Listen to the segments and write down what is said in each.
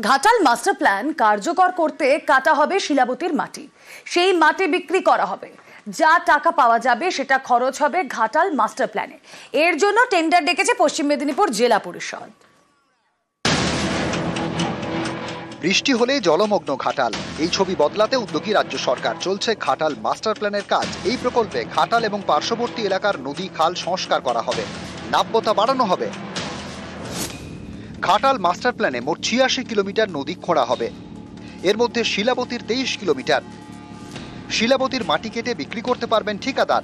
Ghatal master plan কার্যকর করতে কাটা হবে শিলাবতীর মাটি। সেই মাটি বিক্রি করা হবে। যা টাকা পাওয়া যাবে সেটা খরচ হবে ঘাটাল মাস্টার প্ল্যানে। এর জন্য টেন্ডার ডেকেছে পশ্চিম মেদিনীপুর জেলা পরিষদ। বৃষ্টি হলে জলমগ্ন ঘাটাল, এই ছবি বদলাতে উদ্যোগী রাজ্য সরকার। চলছে ঘাটাল মাস্টার প্ল্যানের কাজ। এই প্রকল্পে ঘাটাল এবং পার্শ্ববর্তী এলাকার নদী খাল সংস্কার করা হবে, নাব্যতা বাড়ানো হবে। ঘাটাল মাস্টার প্ল্যানে মোট ৮৬ কিলোমিটার নদী খোঁড়া হবে। এর মধ্যে শিলাবতীর ২৩ কিলোমিটার। শিলাবতীর মাটি কেটে বিক্রি করতে পারবেন ঠিকাদার।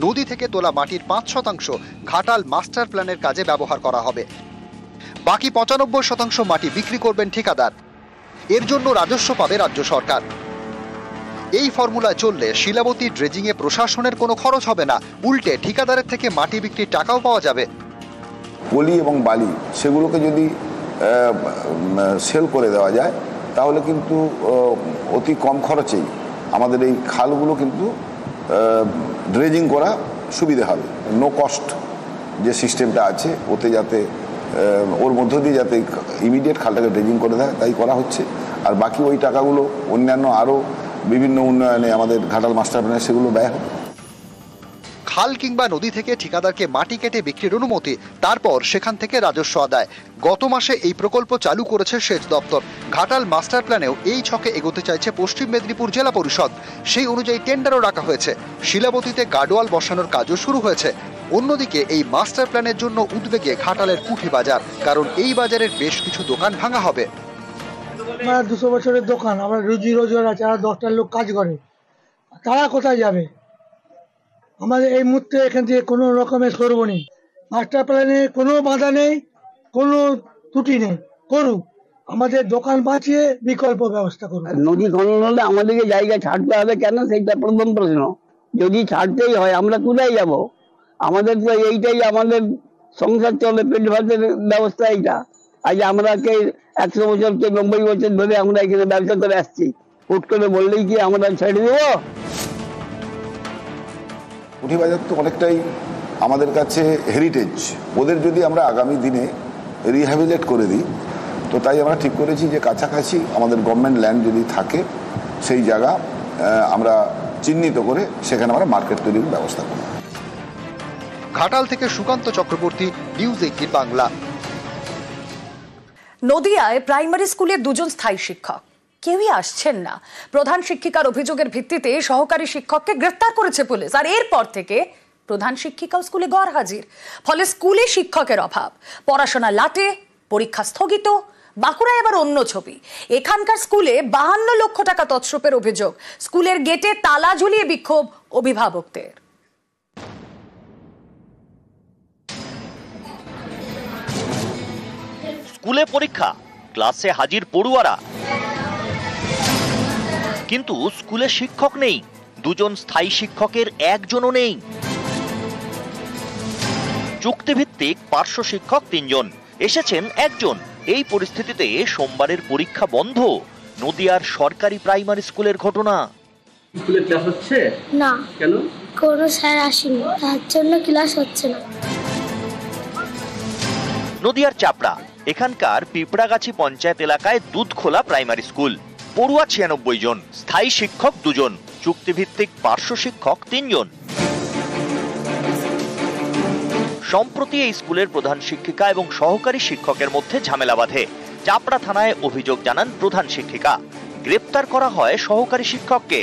নদী থেকে তোলা মাটির ৫% ঘাটাল মাস্টার প্ল্যানের কাজে ব্যবহার করা হবে। বাকি ৯৫% মাটি বিক্রি করবেন ঠিকাদার। এর জন্য রাজস্ব পাবে রাজ্য সরকার। এই ফর্মুলায় চললে শিলাবতী ড্রেজিংয়ে প্রশাসনের কোনো খরচ হবে না, উল্টে ঠিকাদারের থেকে মাটি বিক্রির টাকাও পাওয়া যাবে। পলি এবং বালি সেগুলোকে যদি সেল করে দেওয়া যায় তাহলে কিন্তু অতি কম খরচেই আমাদের এই খালগুলো কিন্তু ড্রেজিং করা সুবিধা হবে। নো কস্ট যে সিস্টেমটা আছে ওতে যাতে ওর মধ্য দিয়ে যাতে ইমিডিয়েট খালটাকে ড্রেজিং করে দেয় তাই করা হচ্ছে। আর বাকি ওই টাকাগুলো অন্যান্য আরও বিভিন্ন উন্নয়নে আমাদের ঘাটাল মাস্টার প্ল্যানে সেগুলো ব্যয় হবে। খাল কিংবা নদী থেকে ঠিকাদারকে মাটি কেটে বিক্রির অনুমতি, তারপর সেখান থেকে রাজস্ব আদায়। গত মাসে এই প্রকল্প চালু করেছে সেচ দপ্তর। ঘাটাল মাস্টার প্ল্যানেও এই ছকে এগোতে চাইছে পশ্চিম মেদিনীপুর জেলা পরিষদ। সেই অনুযায়ী টেন্ডারও রাখা হয়েছে। শিলাবতীতে গার্ডওয়াল বসানোর কাজও শুরু হয়েছে। অন্যদিকে এই মাস্টার প্ল্যানের জন্য উদ্বেগে ঘাটালের কুঠি বাজার, কারণ এই বাজারের বেশ কিছু দোকান ভাঙা হবে। ২০০ বছরের দোকান, আমরা রুজি রোজগার আছে, আর 10টা লোক কাজ করে, তারা কোথায় যাবে? আমাদের এই মুহূর্তে এখান থেকে কোনো রকমের করবো নি। মাস্টার প্ল্যানে কোনো বাধা নেই, কোনো ত্রুটি নেই, করুক। আমাদের দোকান বাঁচিয়ে বিকল্প ব্যবস্থা করুক। নদী খনন হলে আমাদেরকে জায়গা ছাড়তে হবে কেন, সেইটা প্রথম প্রশ্ন। যদি ছাড়তেই হয় আমরা কোথায় যাব? আমাদের তো এইটাই আমাদের সংসার চলে, পেট ভাতের ব্যবস্থা এইটা। আজ আমরা কে 100 বছর কে 90 বছর ধরে আমরা এখানে ব্যবসা করে আসছি, হুট করে বললেই কি আমরা ছেড়ে দেবো? কুঠি বাজার তো অনেকটাই আমাদের কাছে হেরিটেজ। ওদের যদি আমরা আগামী দিনে রিহ্যাবিলেট করে দিই তো তাই আমরা ঠিক করেছি যে কাছাকাছি আমাদের গভর্নমেন্ট ল্যান্ড যদি থাকে সেই জায়গা আমরা চিহ্নিত করে সেখানে আমরা মার্কেট তৈরির ব্যবস্থা করব। ঘাটাল থেকে সুকান্ত চক্রবর্তী, নিউজ 18 বাংলা। নদিয়ায় প্রাইমারি স্কুলে 2 জন স্থায়ী শিক্ষক কেউই আসছেন না। প্রধান শিক্ষিকার অভিযোগের ভিত্তিতে সহকারী শিক্ষককে গ্রেফতার করেছে পুলিশ। আর এরপর থেকে প্রধান শিক্ষিকাও স্কুলে গরহাজির। ফলে স্কুলে শিক্ষকের অভাব, পড়াশোনা লাটে, পরীক্ষা স্থগিত। বাঁকুড়ায় এবার অন্য ছবি। এখানকার স্কুলে 52 লক্ষ টাকা তছরূপের অভিযোগ। স্কুলের গেটে তালা ঝুলিয়ে বিক্ষোভ অভিভাবকদের। স্কুলে পরীক্ষা, ক্লাসে হাজির পড়ুয়ারা, কিন্তু স্কুলে শিক্ষক নেই। 2 জন স্থায়ী শিক্ষকের একজনও নেই। চুক্তিভিত্তিক পার্শ্ব শিক্ষক 3 জন, এসেছেন একজন। এই পরিস্থিতিতে সোমবারের পরীক্ষা বন্ধ। নদিয়ার সরকারি প্রাইমারি স্কুলের ঘটনা। স্কুলে ক্লাস হচ্ছে না। কেন? কোনো স্যার আসেনি, তার জন্য ক্লাস হচ্ছে না। নদিয়ার চাপড়া, এখানকার পিঁপড়াগাছি পঞ্চায়েত এলাকায় দুধখোলা প্রাইমারি স্কুল। পড়ুয়া 96 জন, স্থায়ী শিক্ষক 2 জন, চুক্তিভিত্তিক পার্শ্ব শিক্ষক 3 জন। সম্প্রতি এই স্কুলের প্রধান শিক্ষিকা এবং সহকারী শিক্ষকের মধ্যে ঝামেলা বাঁধে। চাপড়া থানায় অভিযোগ জানান প্রধান শিক্ষিকা। গ্রেপ্তার করা হয় সহকারী শিক্ষককে।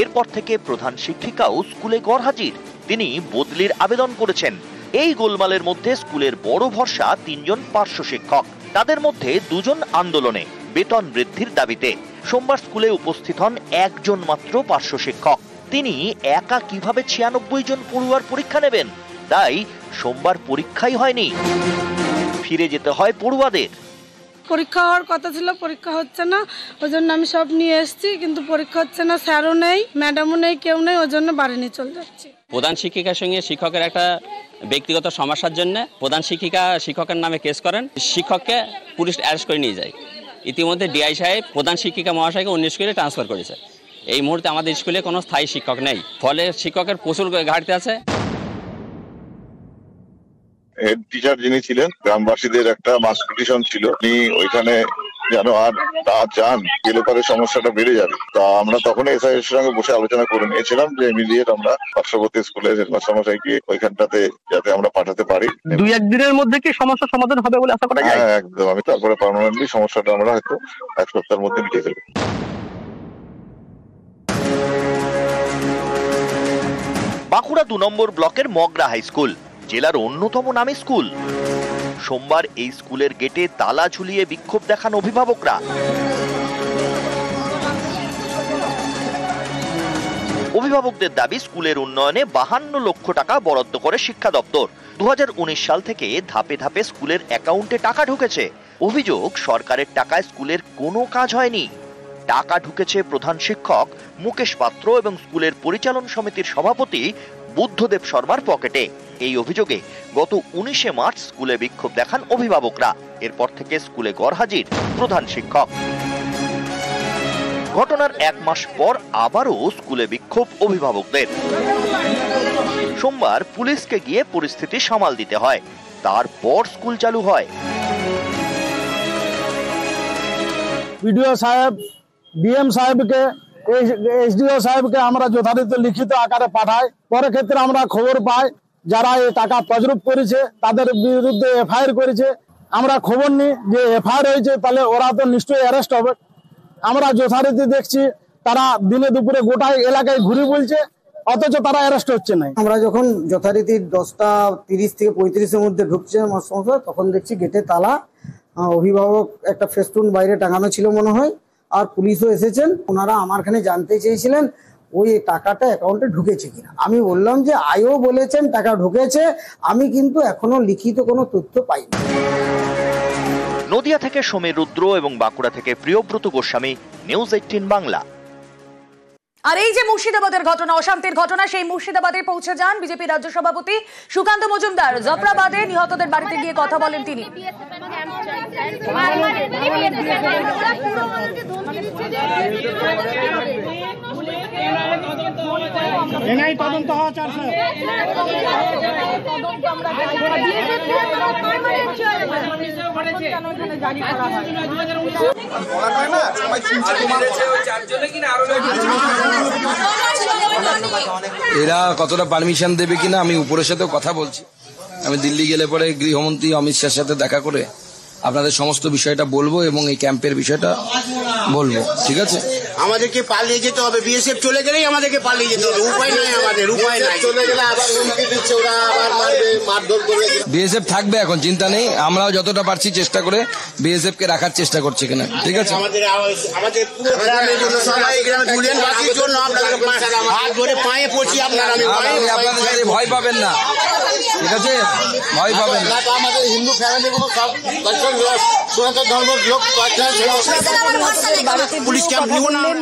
এরপর থেকে প্রধান শিক্ষিকাও স্কুলে গরহাজির। তিনি বদলির আবেদন করেছেন। এই গোলমালের মধ্যে স্কুলের বড় ভরসা 3 জন পার্শ্ব শিক্ষক। তাদের মধ্যে 2 জন আন্দোলনে, বেতন বৃদ্ধির দাবিতে। সোমবার স্কুলে উপস্থিত হন একজন মাত্র পার্শ্ব শিক্ষক। তিনি একা কিভাবে 96 জন পড়ুয়ার পরীক্ষা নেবেন? তাই সোমবার পরীক্ষাই হয়নি। ফিরে যেতে হয় পড়ুয়াদের। পরীক্ষা হওয়ার কথা ছিল, পরীক্ষা হচ্ছে না, ওই জন্য আমি সব নিয়ে এসেছি, কিন্তু পরীক্ষা হচ্ছে না। স্যারও নেই, ম্যাডামও নেই, কেউ নেই, ওই জন্য বাড়ি নিয়ে চলে যাচ্ছি। প্রধান শিক্ষিকার সঙ্গে শিক্ষকের একটা ব্যক্তিগত সমস্যার জন্য প্রধান শিক্ষিকা শিক্ষকের নামে কেস করেন। শিক্ষককে পুলিশ অ্যারেস্ট করে নিয়ে যায়। ইতিমধ্যে ডিআই সাহেব প্রধান শিক্ষিকা মহাশয়কে 19 স্কুলে ট্রান্সফার করেছে। এই মুহূর্তে আমাদের স্কুলে কোনো স্থায়ী শিক্ষক নেই, ফলে শিক্ষকের প্রচুর ঘাটতি আছে। হেড টিচার যিনি ছিলেন, গ্রামবাসীদের একটা মাস পিটিশন ছিল, উনি ওইখানে যেন আর না যান, গেলে পরে সমস্যাটা বেড়ে যাবে। তা আমরা তখন এসআই এর সঙ্গে বসে আলোচনা করে নিয়েছিলাম যে ইমিডিয়েট আমরা পার্শ্ববর্তী স্কুলের হেডমাস্টার মশাইকে ওইখানটাতে যাতে আমরা পাঠাতে পারি। 2-1 দিনের মধ্যে কি সমস্যা সমাধান হবে বলে আশা করা যায়? হ্যাঁ, একদম। আমি তারপরে পার্মানেন্টলি সমস্যাটা আমরা হয়তো 1 সপ্তাহের মধ্যে মিটে ফেলবো। বাঁকুড়া 2 নম্বর ব্লকের মগরা হাই স্কুল জেলার অন্যতম নামী স্কুল। সোমবার এই স্কুলের গেটে তালা ঝুলিয়ে বিক্ষোভ দেখান অভিভাবকরা। অভিভাবকদের দাবি, স্কুলের উন্নয়নে 52 লক্ষ টাকা বরাদ্দ করে শিক্ষা দপ্তর। 2019 সাল থেকে ধাপে ধাপে স্কুলের অ্যাকাউন্টে টাকা ঢুকেছে। অভিযোগ, সরকারের টাকায় স্কুলের কোনো কাজ হয়নি। টাকা ঢুকেছে প্রধান শিক্ষক মুকেশ পাত্র এবং স্কুলের পরিচালন সমিতির সভাপতি বুদ্ধদেব শর্মার পকেটে। এই অভিযোগে গত 19শে মার্চ স্কুলে বিক্ষোভ দেখান অভিভাবকরা। এরপর থেকে স্কুলে গরহাজির প্রধান শিক্ষক। ঘটনার 1 মাস পর আবারও স্কুলে বিক্ষোভ অভিভাবকদের। সোমবার পুলিশকে গিয়ে পরিস্থিতি সামাল দিতে হয়, তারপর স্কুল চালু হয়। বিডিও সাহেব, ডিএম সাহেবকে, এসডিও সাহেবকে আমরা যথাযথ লিখিত আকারে পাঠাই। পরে ক্ষেত্রে আমরা খবর পাই যারা এই টাকা তছরূপ করেছে তাদের বিরুদ্ধে এফআইআর করেছে। আমরা খবর নিই যে এফআইআর হয়েছে, তাহলে ওরা তো নিশ্চয়ই অ্যারেস্ট হবে। আমরা যথারীতি দেখছি তারা দিনে দুপুরে গোটা এলাকায় ঘুরে বলছে, অথচ তারা অ্যারেস্ট হচ্ছে না। আমরা যখন যথারীতি 10:30 থেকে 35-এর মধ্যে ঢুকছে আমার সংসার, তখন দেখছি গেটে তালা, অভিভাবক একটা ফেস্টুন বাইরে টাঙানো ছিল মনে হয়, আর পুলিশও এসেছেন। ওনারা আমার এখানে জানতে চেয়েছিলেন ওই টাকাটা অ্যাকাউন্টে ঢুকেছে কিনা। আমি বললাম যে আইও বলেছেন টাকা ঢুকেছে, আমি কিন্তু এখনো লিখিত কোনো তথ্য পাইনি। নদিয়া থেকে সমীর রুদ্র এবং বাঁকুড়া থেকে প্রিয়ব্রত গোস্বামী, নিউজ 18 বাংলা। আর এই যে মুর্শিদাবাদের ঘটনা, অশান্তির ঘটনা, সেই মুর্শিদাবাদে পৌঁছে যান বিজেপি রাজ্য সভাপতি সুকান্ত মজুমদার। জাফরাবাদে নিহতদের বাড়িতে গিয়ে কথা বলেন তিনি। তদন্ত হওয়া চাইছে। এরা কতটা পারমিশন দেবে কিনা আমি উপরের সাথে কথা বলছি। আমি দিল্লি গেলে পরে গৃহমন্ত্রী অমিত শাহের সাথে দেখা করে আপনাদের সমস্ত বিষয়টা বলবো এবং এই ক্যাম্পের বিষয়টা বলবো, ঠিক আছে? আমাদেরকে পালিয়ে যেতে হবে, বিএসএফ চলে গেলেই আমাদেরকে পালিয়ে যেতে হবে, উপায় নাই আমাদের, উপায় নাই। চলে গেলে আবার হুমকি দিচ্ছে, ওরা আবার মারবে, মারধর করবে। বিএসএফ থাকবে, এখন চিন্তা নেই। আমরাও যতটা পারছি চেষ্টা করে বিএসএফ কে রাখার চেষ্টা করছি কিনা, ঠিক আছে? আমাদের পুরো গ্রামের জন্য, সবাই গ্রামে জুলিয়ানবাসীর জন্য আপনাদের হাত ধরে পায়ে পড়ছি। আপনারা আপনাদের সাথে ভয় পাবেন না, ঠিক আছে? ভয় পাবেন না। আমাদের হিন্দু ফ্যামিলিগুলো সব সনাতন ধর্মের লোক।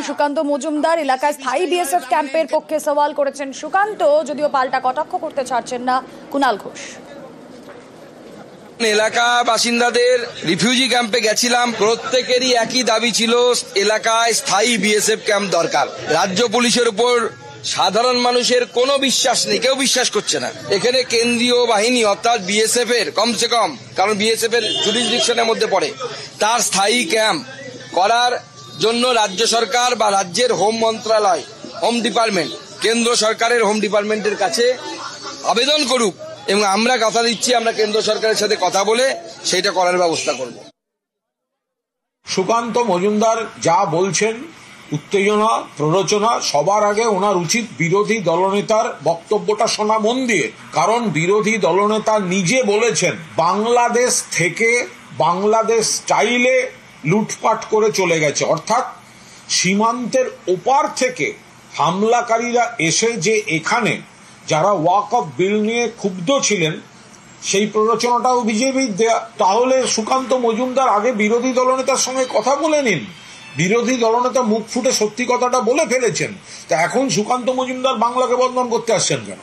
সুকান্ত মজুমদার এলাকায় স্থায়ী বিএসএফ ক্যাম্পের পক্ষে সওয়াল করেছেন সুকান্ত, যদিও পাল্টা কটাক্ষ করতে ছাড়ছেন না কুণাল ঘোষ। এলাকা বাসিন্দাদের রিফিউজি ক্যাম্পে গেছিলাম, প্রত্যেকেরই একই দাবি ছিল এলাকায় স্থায়ী বিএসএফ ক্যাম্প দরকার। রাজ্য পুলিশের উপর সাধারণ মানুষের কোনো বিশ্বাস নেই, কেউ বিশ্বাস করছে না। এখানে কেন্দ্রীয় বাহিনী অর্থাৎ বিএসএফ এর কমসে কম, কারণ বিএসএফ এর জুরিসডিকশনের মধ্যে পড়ে, তার স্থায়ী ক্যাম্প করার জন্য রাজ্য সরকার বা রাজ্যের হোম মন্ত্রণালয়, হোম ডিপার্টমেন্ট, কেন্দ্র সরকারের হোম ডিপার্টমেন্টের কাছে আবেদন করুক এবং আমরা কথা দিচ্ছি আমরা কেন্দ্র সরকারের সাথে কথা বলে সেইটা করার ব্যবস্থা করব। সুকান্ত মজুমদার যা বলছেন, উত্তেজনা, প্ররোচনা, সবার আগে ওনার উচিত বিরোধী দলনেতার বক্তব্যটা শোনা মন দিয়ে। কারণ বিরোধী দলনেতা নিজে বলেছেন বাংলাদেশ থেকে বাংলাদেশ স্টাইলে লুটপাট করে চলে গেছে, অর্থাৎ সীমান্তের ওপার থেকে হামলাকারীরা এসে যে এখানে যারা ওয়াকফ বিল নিয়ে ক্ষুব্ধ ছিলেন সেই প্ররোচনাটাও বিজেপির দেয়া। তাহলে সুকান্ত মজুমদার আগে বিরোধী দলনেতার সঙ্গে কথা বলে নিন। বিরোধী দলনেতা মুখ ফুটে সত্যি কথাটা বলে ফেলেছেন, তা এখন সুকান্ত মজুমদার বাংলাকে বদনাম করতে আসছেন কেন?